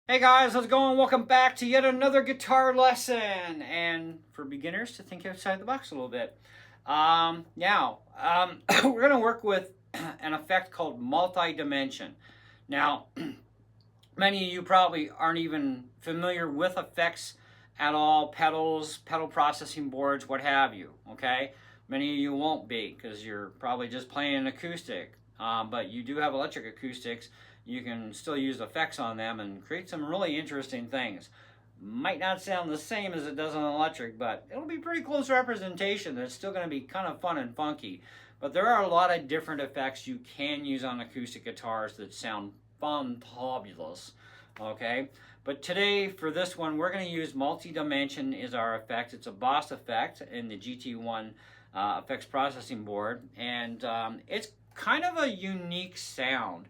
Hey guys, how's it going? Welcome back to yet another guitar lesson, and for beginners to think outside the box a little bit. We're going to work with an effect called multi-dimension. Now, many of you probably aren't even familiar with effects at all, pedals, pedal processing boards, what have you, okay? Many of you won't be because you're probably just playing an acoustic, but you do have electric acoustics. You can still use effects on them and create some really interesting things. Might not sound the same as it does on electric, but it'll be pretty close representation. It's still going to be kind of fun and funky. But there are a lot of different effects you can use on acoustic guitars that sound fantabulous. Okay, but today for this one, we're going to use multi-dimension is our effect. It's a Boss effect in the GT1 effects processing board, and it's kind of a unique sound.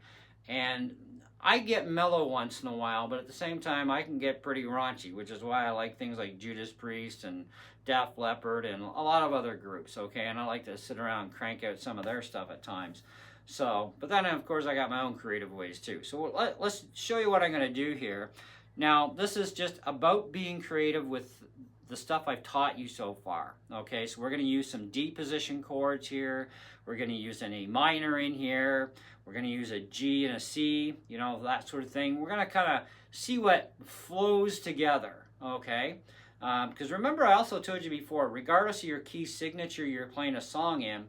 And I get mellow once in a while, but at the same time, I can get pretty raunchy, which is why I like things like Judas Priest and Def Leppard and a lot of other groups, okay? And I like to sit around and crank out some of their stuff at times. So, but then of course I got my own creative ways too. So let's show you what I'm going to do here. Now, this is just about being creative with the stuff I've taught you so far. Okay, so we're going to use some D position chords here. We're going to use an A minor in here. We're going to use a G and a C, you know, that sort of thing. We're going to kind of see what flows together, okay? Because remember, I also told you before, regardless of your key signature you're playing a song in,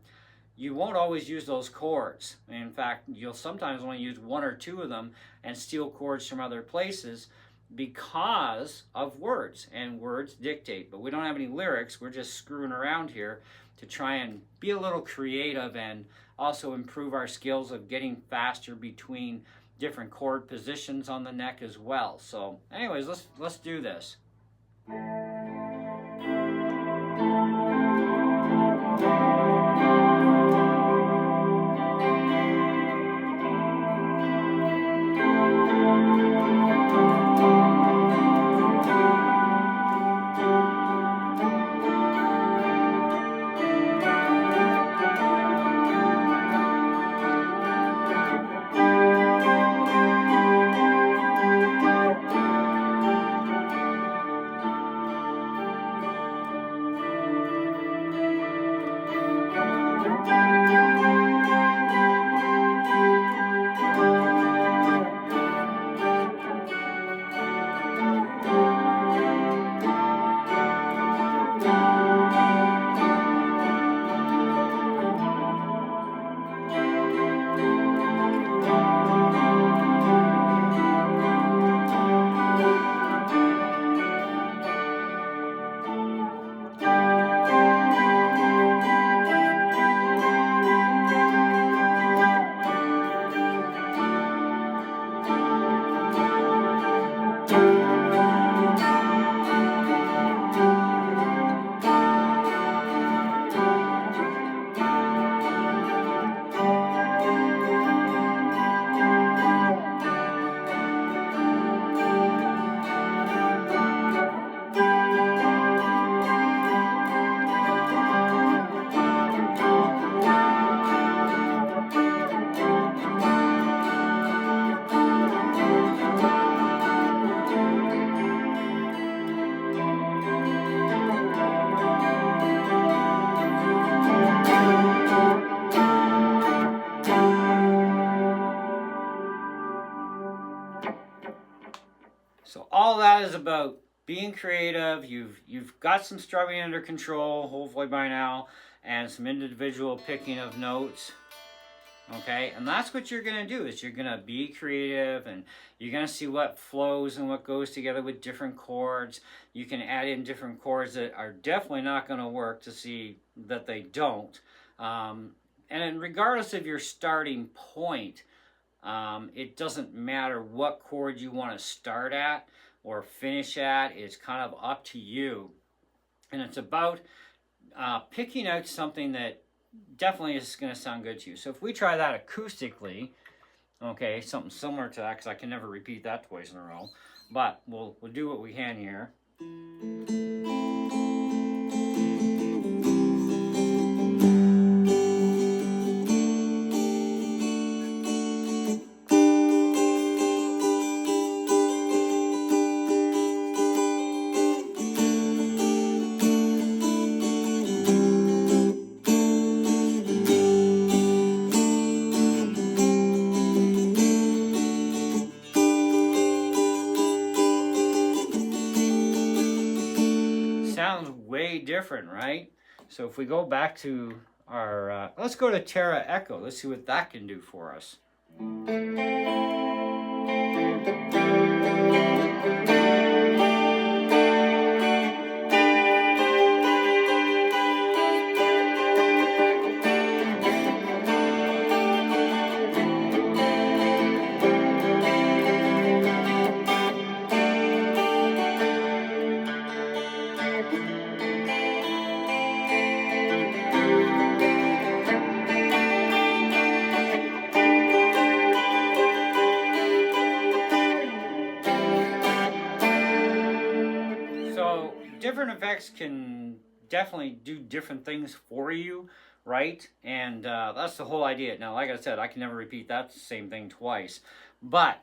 you won't always use those chords. In fact, you'll sometimes only use one or two of them and steal chords from other places because of words, and words dictate. But we don't have any lyrics. We're just screwing around here to try and be a little creative and also improve our skills of getting faster between different chord positions on the neck as well. So anyways, let's do this. So all that is about being creative. You've got some strumming under control, hopefully by now, and some individual picking of notes. Okay, and that's what you're gonna do is you're gonna be creative and you're gonna see what flows and what goes together with different chords. You can add in different chords that are definitely not gonna work to see that they don't. And then regardless of your starting point, it doesn't matter what chord you want to start at or finish at. It's kind of up to you. And it's about picking out something that definitely is going to sound good to you. So if we try that acoustically, okay, something similar to that, because I can never repeat that twice in a row, but we'll do what we can here. different, right? So if we go back to our, let's go to Terra Echo. Let's see what that can do for us. So different effects can definitely do different things for you, right? And that's the whole idea. Now, like I said, I can never repeat that same thing twice, but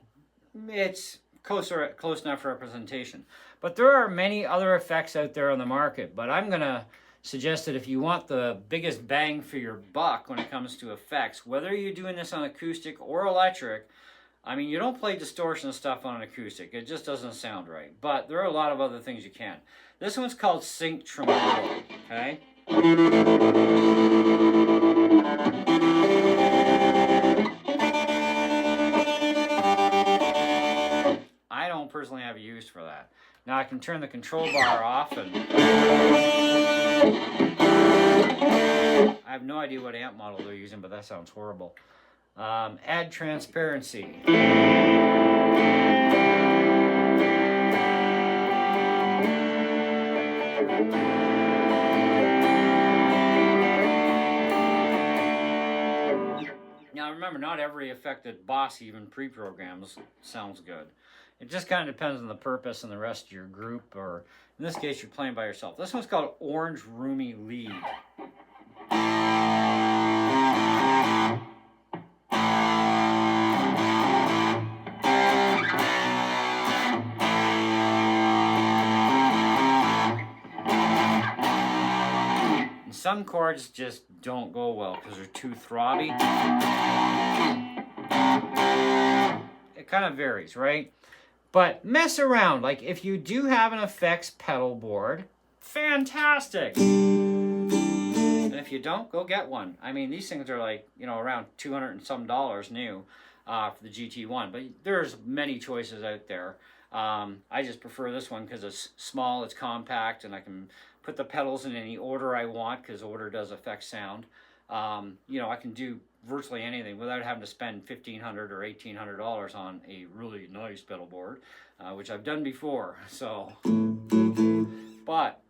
it's close enough representation. But there are many other effects out there on the market, but I'm gonna suggest that if you want the biggest bang for your buck when it comes to effects, whether you're doing this on acoustic or electric, I mean, you don't play distortion stuff on an acoustic. It just doesn't sound right. But there are a lot of other things you can. This one's called Sync Tremolo, okay? I don't personally have a use for that. Now I can turn the control bar off and I have no idea what amp model they're using, but that sounds horrible. Add transparency. Now remember, not every effect that Boss even pre-programs sounds good. It just kind of depends on the purpose and the rest of your group, or in this case, you're playing by yourself. This one's called Orange Roomy Lead. Some chords just don't go well because they're too throbby. It kind of varies, right? But mess around. Like if you do have an effects pedal board, fantastic. And if you don't, go get one. I mean, these things are like, you know, around $200 and some new for the GT1. But there's many choices out there. I just prefer this one because it's small, it's compact, and I can put the pedals in any order I want because order does affect sound. You know, I can do virtually anything without having to spend $1,500 or $1,800 on a really nice pedal board, which I've done before. So, but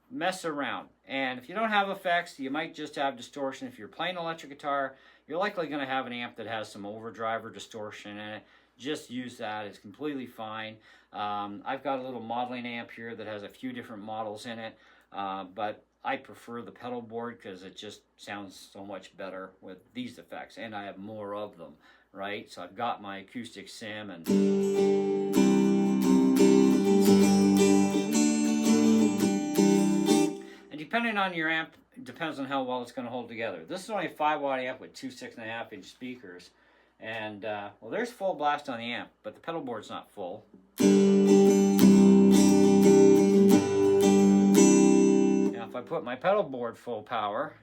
mess around. And if you don't have effects, you might just have distortion. If you're playing electric guitar, you're likely going to have an amp that has some overdrive or distortion in it. Just use that. It's completely fine. I've got a little modeling amp here that has a few different models in it, but I prefer the pedal board because it just sounds so much better with these effects, and I have more of them, right? So I've got my acoustic sim, and depending on your amp, it depends on how well it's going to hold together. This is only a 5-watt amp with two 6.5-inch speakers. And, well, there's full blast on the amp, but the pedal board's not full. Now, if I put my pedal board full power,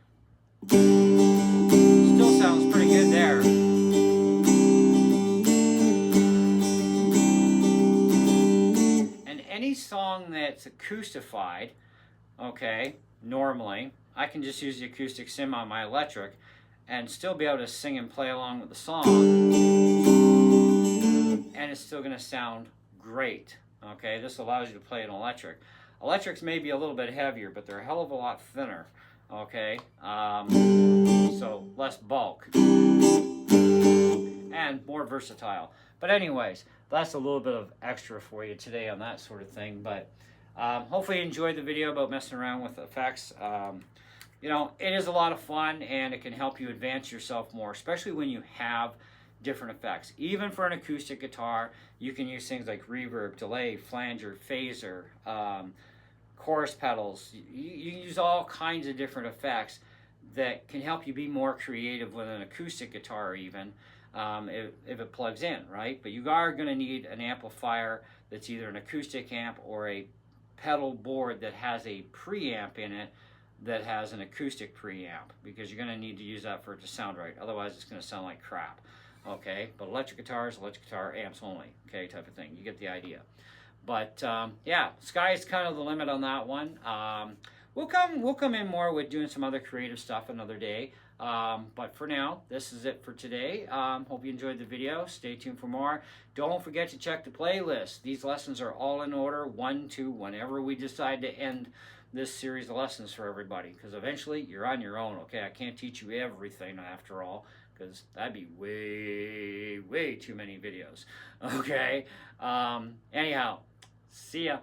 still sounds pretty good there. And any song that's acoustified, okay, normally, I can just use the acoustic sim on my electric and still be able to sing and play along with the song, and it's still going to sound great. Okay, this allows you to play an electric. Electrics may be a little bit heavier, but they're a hell of a lot thinner. Okay, so less bulk and more versatile. But anyways, that's a little bit of extra for you today on that sort of thing. But hopefully you enjoyed the video about messing around with effects. You know, it is a lot of fun, and it can help you advance yourself more, especially when you have different effects. Even for an acoustic guitar, you can use things like reverb, delay, flanger, phaser, chorus pedals. You can use all kinds of different effects that can help you be more creative with an acoustic guitar even, if it plugs in, right? But you are going to need an amplifier that's either an acoustic amp or a pedal board that has a preamp in it that has an acoustic preamp, because you're going to need to use that for it to sound right. Otherwise, it's going to sound like crap. Okay, but electric guitars, electric guitar amps only. Okay, type of thing. You get the idea. But yeah, sky's kind of the limit on that one. We'll come in more with doing some other creative stuff another day. But for now, this is it for today. Hope you enjoyed the video. Stay tuned for more. Don't forget to check the playlist. These lessons are all in order, 1 to whenever we decide to end this series of lessons for everybody, because eventually you're on your own. Okay, I can't teach you everything after all, because that'd be way too many videos. Okay, anyhow, see ya.